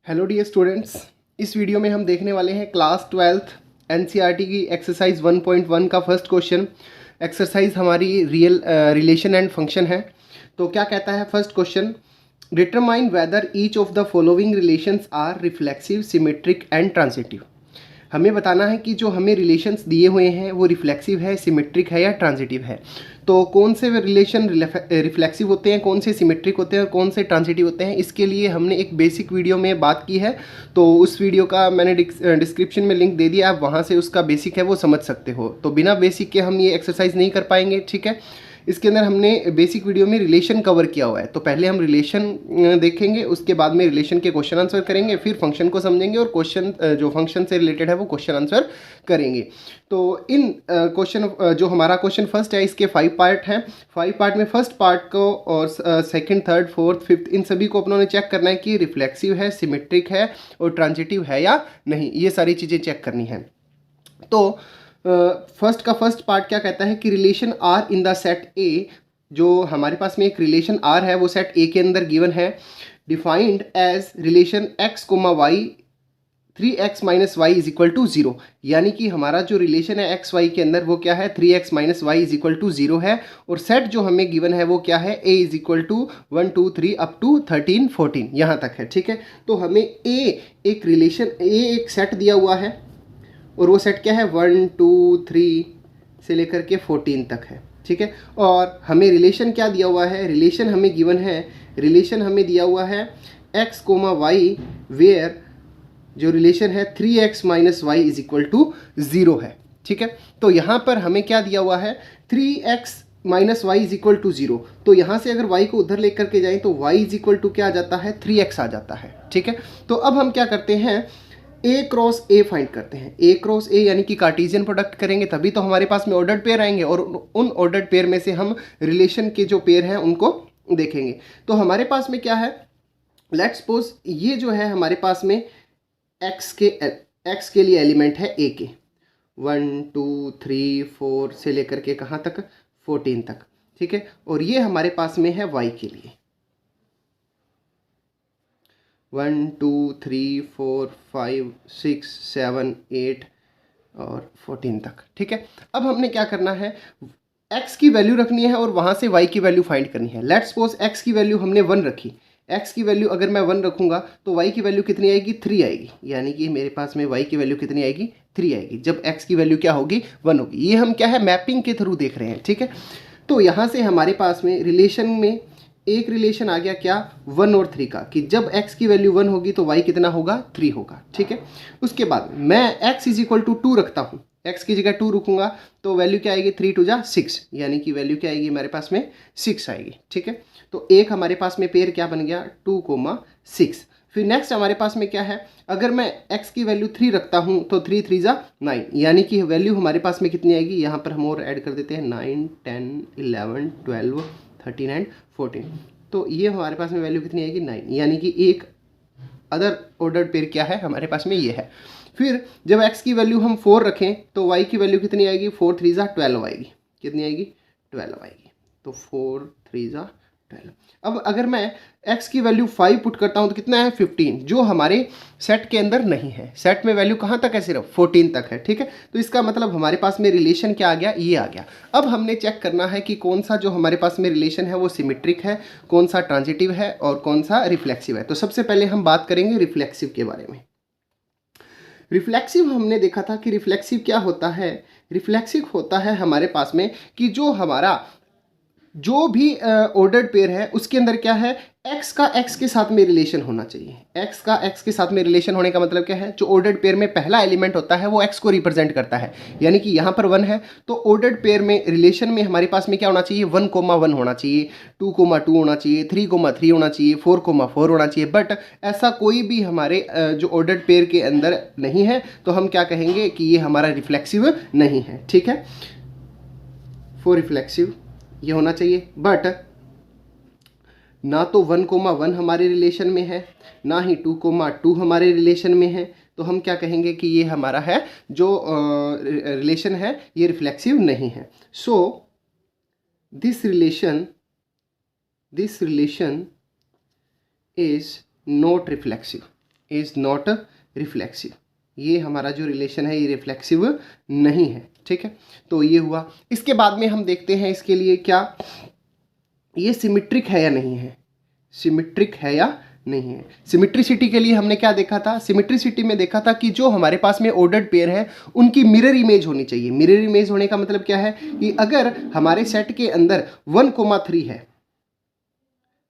Hello dear students, इस video में हम देखने वाले हैं क्लास 12th एनसीईआरटी की एक्सरसाइज 1.1 का फर्स्ट क्वेश्चन। एक्सरसाइज हमारी रिलेशन एंड फंक्शन है। तो क्या कहता है first question, determine whether each of the following relations are reflexive, symmetric and transitive. हमें बताना है कि जो हमें रिलेशंस दिए हुए हैं वो रिफ्लेक्सिव है, सिमेट्रिक है या ट्रांजिटिव है। तो कौन से रिलेशन रिफ्लेक्सिव होते हैं, कौन से सिमेट्रिक होते हैं और कौन से ट्रांजिटिव होते हैं, इसके लिए हमने एक बेसिक वीडियो में बात की है। तो उस वीडियो का मैंने डिस्क्रिप्शन में लिंक दे दिया, आप वहाँ से उसका बेसिक है वो समझ सकते हो। तो बिना बेसिक के हम ये एक्सरसाइज नहीं कर पाएंगे, ठीक है। इसके अंदर हमने बेसिक वीडियो में रिलेशन कवर किया हुआ है। तो पहले हम रिलेशन देखेंगे, उसके बाद में रिलेशन के क्वेश्चन आंसर करेंगे, फिर फंक्शन को समझेंगे और क्वेश्चन जो फंक्शन से रिलेटेड है वो क्वेश्चन आंसर करेंगे। तो इन क्वेश्चन जो हमारा क्वेश्चन फर्स्ट है, इसके 5 पार्ट हैं। 5 पार्ट में फर्स्ट पार्ट को और सेकंड, थर्ड, फोर्थ, फिफ्थ, इन सभी को अपनों ने चेक करना है कि रिफ्लेक्सिव है, सिमेट्रिक है और ट्रांजिटिव है या नहीं। ये सारी चीज़ें चेक करनी है। तो फर्स्ट का फर्स्ट पार्ट क्या कहता है कि relation are in the set A, जो हमारे पास में एक रिलेशन आर है वो सेट ए के अंदर गिवन है, defined as relation x comma y 3x minus y is equal to 0। यानी कि हमारा जो रिलेशन है एक्स वाई के अंदर वो क्या है, 3x minus y is equal to 0 है। और सेट जो हमें गिवन है वो क्या है, a is equal to 1 2 3 up to 13 14 यहाँ तक है, ठीक है। तो हमें एक रिलेशन एक सेट दिया हुआ है और वो सेट क्या है 1 2 3 से लेकर के 14 तक है, ठीक है। और हमें रिलेशन क्या दिया हुआ है, रिलेशन हमें गिवन है, रिलेशन हमें दिया हुआ है x कोमा वाई वेयर जो रिलेशन है 3x minus y is equal to 0 है, ठीक है। तो यहाँ पर हमें क्या दिया हुआ है 3x minus y is equal to 0। तो यहाँ से अगर y को उधर लेकर के जाएं तो y इज इक्वल टू क्या आ जाता है 3x आ जाता है, ठीक है। तो अब हम क्या करते हैं, ए क्रॉस ए फाइंड करते हैं। ए क्रॉस ए यानी कि कार्टेशियन प्रोडक्ट करेंगे तभी तो हमारे पास में ऑर्डर्ड पेयर आएंगे और उन ऑर्डर्ड पेयर में से हम रिलेशन के जो पेयर हैं उनको देखेंगे। तो हमारे पास में क्या है, लेट्स सपोज ये जो है हमारे पास में एक्स के लिए एलिमेंट है ए के 1 2 3 4 से लेकर के कहाँ तक 14 तक, ठीक है। और ये हमारे पास में है वाई के लिए 1 2 3 4 5 6 7 8 और 14 तक, ठीक है। अब हमने क्या करना है, x की वैल्यू रखनी है और वहाँ से y की वैल्यू फाइंड करनी है। लेट्स सपोज x की वैल्यू हमने 1 रखी, x की वैल्यू अगर मैं 1 रखूँगा तो y की वैल्यू कितनी आएगी 3 आएगी। यानी कि मेरे पास में y की वैल्यू कितनी आएगी 3 आएगी जब x की वैल्यू क्या होगी 1 होगी। ये हम क्या है मैपिंग के थ्रू देख रहे हैं, ठीक है। तो यहाँ से हमारे पास में रिलेशन में एक रिलेशन आ गया क्या 1 और 3 का, कि जब x की वैल्यू 1 होगी तो y कितना होगा 3 होगा, ठीक है। उसके बाद मैं x इज इक्वल टू 2 रखता हूँ, x की जगह 2 रखूँगा तो वैल्यू क्या आएगी 3 2 जा 6, यानी कि वैल्यू क्या आएगी हमारे पास में 6 आएगी, ठीक है। तो एक हमारे पास में पेयर क्या बन गया 2,6। फिर नेक्स्ट हमारे पास में क्या है, अगर मैं x की वैल्यू 3 रखता हूँ तो 3 3 जा 9, यानी कि वैल्यू हमारे पास में कितनी आएगी, यहाँ पर हम और ऐड कर देते हैं 9 10 11 12 13 एंड 14। तो ये हमारे पास में वैल्यू कितनी आएगी 9, यानी कि एक अदर ऑर्डर्ड पेयर क्या है हमारे पास में ये है। फिर जब x की वैल्यू हम 4 रखें तो y की वैल्यू कितनी आएगी 4 3 जा 12 आएगी, कितनी आएगी 12 आएगी। तो 4 3 जा 12। अब अगर मैं x की वैल्यू 5 पुट करता हूं तो कितना है 15, जो हमारे सेट के अंदर नहीं है। सेट में वैल्यू कहां तक है सिर्फ 14 तक है, ठीक है। तो इसका मतलब हमारे पास में रिलेशन क्या आ गया, ये आ गया। अब हमने चेक करना है कि कौन सा जो हमारे पास में रिलेशन है वो सिमेट्रिक है, कौन सा ट्रांजिटिव है और कौन सा रिफ्लेक्सिव है। तो सबसे पहले हम बात करेंगे रिफ्लेक्सिव के बारे में। रिफ्लेक्सिव हमने देखा था कि रिफ्लेक्सिव क्या होता है, रिफ्लेक्सिव होता है हमारे पास में कि जो हमारा जो भी ऑर्डर्ड पेयर है उसके अंदर क्या है x का x के साथ में रिलेशन होना चाहिए। x का x के साथ में रिलेशन होने का मतलब क्या है, जो ऑर्डर्ड पेयर में पहला एलिमेंट होता है वो x को रिप्रेजेंट करता है। यानी कि यहाँ पर 1 है तो ऑर्डर्ड पेयर में रिलेशन में हमारे पास में क्या होना चाहिए 1,1 होना चाहिए, 2,2 होना चाहिए, 3,3 होना चाहिए, 4,4 होना चाहिए। बट ऐसा कोई भी हमारे जो ऑर्डर्ड पेयर के अंदर नहीं है तो हम क्या कहेंगे कि ये हमारा रिफ्लेक्सिव नहीं है, ठीक है। फॉर रिफ्लेक्सिव ये होना चाहिए, बट ना तो 1,1 हमारे रिलेशन में है ना ही 2,2 हमारे रिलेशन में है। तो हम क्या कहेंगे कि ये हमारा है जो रिलेशन है ये रिफ्लेक्सिव नहीं है। So this relation is not reflexive, is not reflexive. ये हमारा जो रिलेशन है ये रिफ्लेक्सिव नहीं है, ठीक है। तो ये हुआ। इसके बाद में हम देखते हैं इसके लिए क्या ये सिमेट्रिक है या नहीं है, सिमेट्रिक है या नहीं है। सिमेट्रिसिटी के लिए हमने क्या देखा था, सिमेट्रिसिटी में देखा था कि जो हमारे पास में ऑर्डर्ड पेयर है उनकी मिरर इमेज होनी चाहिए। मिरर इमेज होने का मतलब क्या है कि अगर हमारे सेट के अंदर 1,3 है,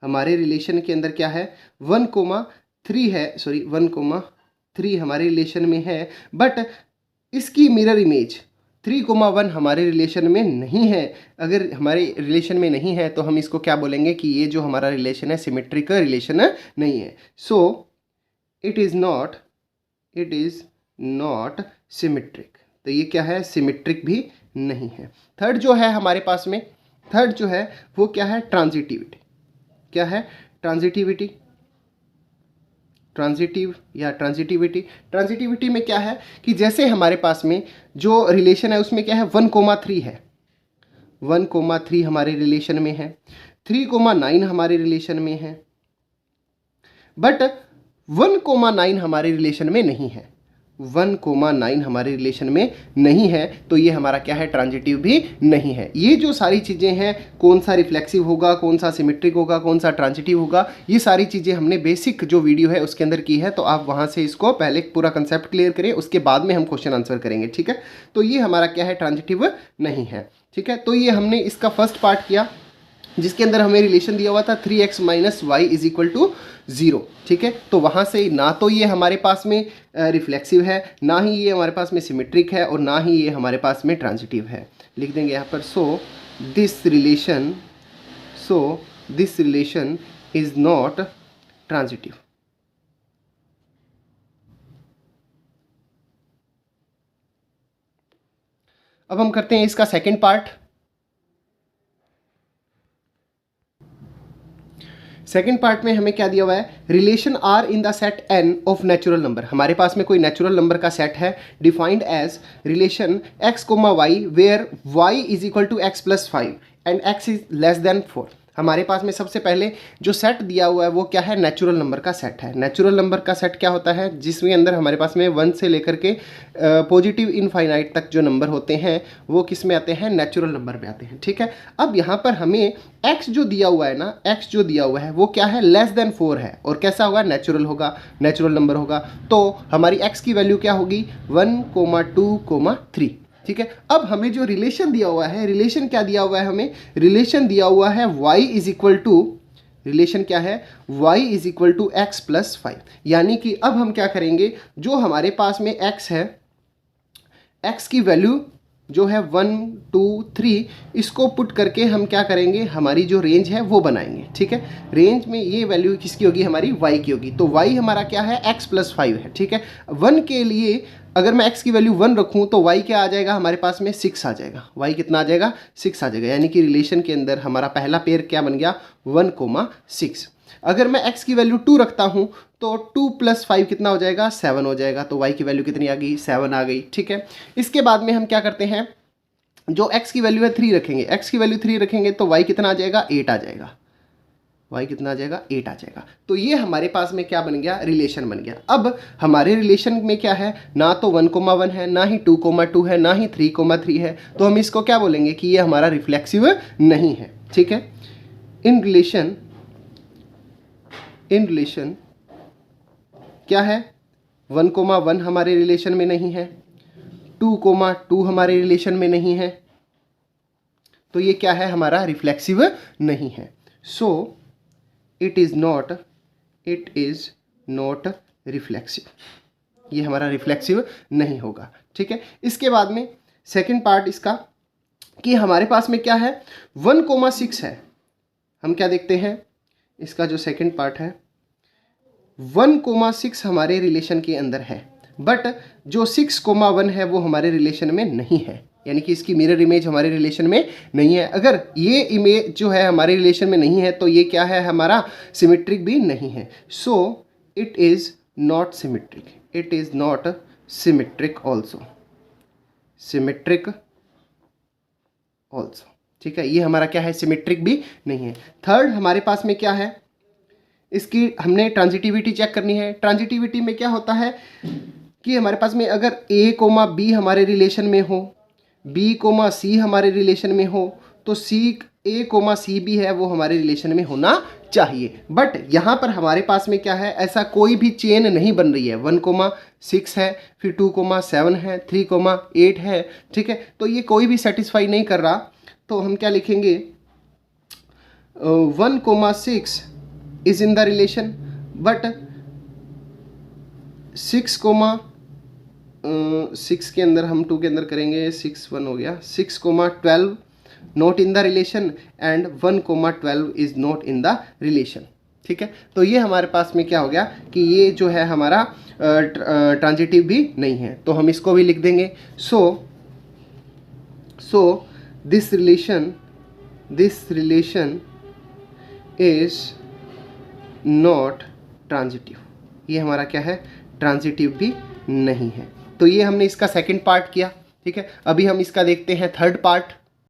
हमारे रिलेशन के अंदर क्या है 1,3 है, सॉरी 1,3 हमारे रिलेशन में है, बट इसकी मिरर इमेज 3,1 हमारे रिलेशन में नहीं है। अगर हमारे रिलेशन में नहीं है तो हम इसको क्या बोलेंगे कि ये जो हमारा रिलेशन है सिमेट्रिक रिलेशन नहीं है। So it is not symmetric. तो ये क्या है, सिमेट्रिक भी नहीं है। थर्ड जो है हमारे पास में, थर्ड जो है वो क्या है, ट्रांजिटिविटी। क्या है, ट्रांजिटिविटी, ट्रांजिटिव या ट्रांजिटिविटी। ट्रांजिटिविटी में क्या है कि जैसे हमारे पास में जो रिलेशन है उसमें क्या है 1,3 है, 1,3 हमारे रिलेशन में है, 3,9 हमारे रिलेशन में है, बट 1,9 हमारे रिलेशन में नहीं है, 1,9 हमारे रिलेशन में नहीं है। तो ये हमारा क्या है, ट्रांजिटिव भी नहीं है। ये जो सारी चीज़ें हैं, कौन सा रिफ्लेक्सिव होगा, कौन सा सिमेट्रिक होगा, कौन सा ट्रांजिटिव होगा, ये सारी चीज़ें हमने बेसिक जो वीडियो है उसके अंदर की है। तो आप वहाँ से इसको पहले पूरा कंसेप्ट क्लियर करें, उसके बाद में हम क्वेश्चन आंसर करेंगे, ठीक है। तो ये हमारा क्या है, ट्रांजिटिव नहीं है, ठीक है। तो ये हमने इसका फर्स्ट पार्ट किया जिसके अंदर हमें रिलेशन दिया हुआ था 3x - y = 0, ठीक है। तो वहाँ से ना तो ये हमारे पास में रिफ्लेक्सिव है, ना ही ये हमारे पास में सिमेट्रिक है, और ना ही ये हमारे पास में ट्रांजिटिव है। लिख देंगे यहाँ पर so this relation is not transitive. अब हम करते हैं इसका सेकेंड पार्ट। सेकेंड पार्ट में हमें क्या दिया हुआ है, relation are in the set N of natural number. हमारे पास में कोई नेचुरल नंबर का सेट है defined as relation x, y where y = x + 5 and x is less than 4। हमारे पास में सबसे पहले जो सेट दिया हुआ है वो क्या है, नेचुरल नंबर का सेट है। नेचुरल नंबर का सेट क्या होता है, जिसमें अंदर हमारे पास में 1 से लेकर के पॉजिटिव इनफाइनाइट तक जो नंबर होते हैं वो किस में आते हैं, नेचुरल नंबर में आते हैं, ठीक है। अब यहाँ पर हमें x जो दिया हुआ है ना, x जो दिया हुआ है वो क्या है, लेस देन 4 है, और कैसा होगा, नेचुरल होगा, नेचुरल नंबर होगा। तो हमारी x की वैल्यू क्या होगी, 1, 2, 3, ठीक है। अब हमें जो रिलेशन दिया हुआ है, रिलेशन क्या दिया हुआ है, हमें रिलेशन दिया हुआ है रिलेशन क्या है, y = x + 5। यानी कि अब हम क्या करेंगे, जो हमारे पास में x है, x की वैल्यू जो है 1, 2, 3, इसको पुट करके हम क्या करेंगे, हमारी जो रेंज है वो बनाएंगे, ठीक है। रेंज में ये वैल्यू किसकी होगी, हमारी y की होगी। तो y हमारा क्या है, x + 5 है, ठीक है। 1 के लिए अगर मैं x की वैल्यू 1 रखूं तो y क्या आ जाएगा, हमारे पास में 6 आ जाएगा। y कितना आ जाएगा, 6 आ जाएगा। यानी कि रिलेशन के अंदर हमारा पहला पेयर क्या बन गया, 1,6। अगर मैं x की वैल्यू 2 रखता हूं तो 2 + 5 कितना हो जाएगा, 7 हो जाएगा। तो y की वैल्यू कितनी आ गई, 7 आ गई, ठीक है। इसके बाद में हम क्या करते हैं, जो x की वैल्यू है 3 रखेंगे, x की वैल्यू 3 रखेंगे तो y कितना आ जाएगा, 8 आ जाएगा। y कितना आ जाएगा, 8 आ जाएगा। तो ये हमारे पास में क्या बन गया, रिलेशन बन गया। अब हमारे रिलेशन में क्या है, ना तो 1,1 है, ना ही 2,2 है, ना ही 3,3 है। तो हम इसको क्या बोलेंगे कि ये हमारा रिफ्लेक्सिव नहीं है, ठीक है। इन रिलेशन क्या है, 1,1 हमारे रिलेशन में नहीं है, 2,2 हमारे रिलेशन में नहीं है। तो ये क्या है, हमारा रिफ्लेक्सिव नहीं है। So it is not reflexive. ये हमारा रिफ्लेक्सिव नहीं होगा, ठीक है। इसके बाद में सेकंड पार्ट इसका कि हमारे पास में क्या है, 1,6 है। हम क्या देखते हैं, इसका जो सेकंड पार्ट है 1,6 हमारे रिलेशन के अंदर है, बट जो 6,1 है वो हमारे रिलेशन में नहीं है। यानी कि इसकी मिरर इमेज हमारे रिलेशन में नहीं है। अगर ये इमेज जो है हमारे रिलेशन में नहीं है तो ये क्या है, हमारा सिमेट्रिक भी नहीं है। So it is not symmetric, it is not symmetric also, symmetric also, ठीक है। ये हमारा क्या है, सिमेट्रिक भी नहीं है। थर्ड हमारे पास में क्या है, इसकी हमने ट्रांजिटिविटी चेक करनी है। ट्रांजिटिविटी में क्या होता है कि हमारे पास में अगर a कोमा बी हमारे रिलेशन में हो, b कोमा सी हमारे रिलेशन में हो, तो a कोमा सी भी है वो हमारे रिलेशन में होना चाहिए। बट यहाँ पर हमारे पास में क्या है, ऐसा कोई भी चेन नहीं बन रही है। 1,6 है, फिर 2,7 है, 3,8 है, ठीक है। तो ये कोई भी सेटिस्फाई नहीं कर रहा, तो हम क्या लिखेंगे, 1,6 is in the relation, but 6 के अंदर हम 2 के अंदर करेंगे, 6 1 हो गया, 6,12 not in the relation and 1,12 is not in the relation, ठीक है। तो ये हमारे पास में क्या हो गया कि ये जो है हमारा ट्रांजिटिव भी नहीं है, तो हम इसको भी लिख देंगे। So this relation is not transitive, ये हमारा क्या है, ट्रांजिटिव भी नहीं है। तो ये हमने इसका सेकंड पार्ट किया, ठीक है। अभी हम इसका देखते हैं थर्ड पार्ट।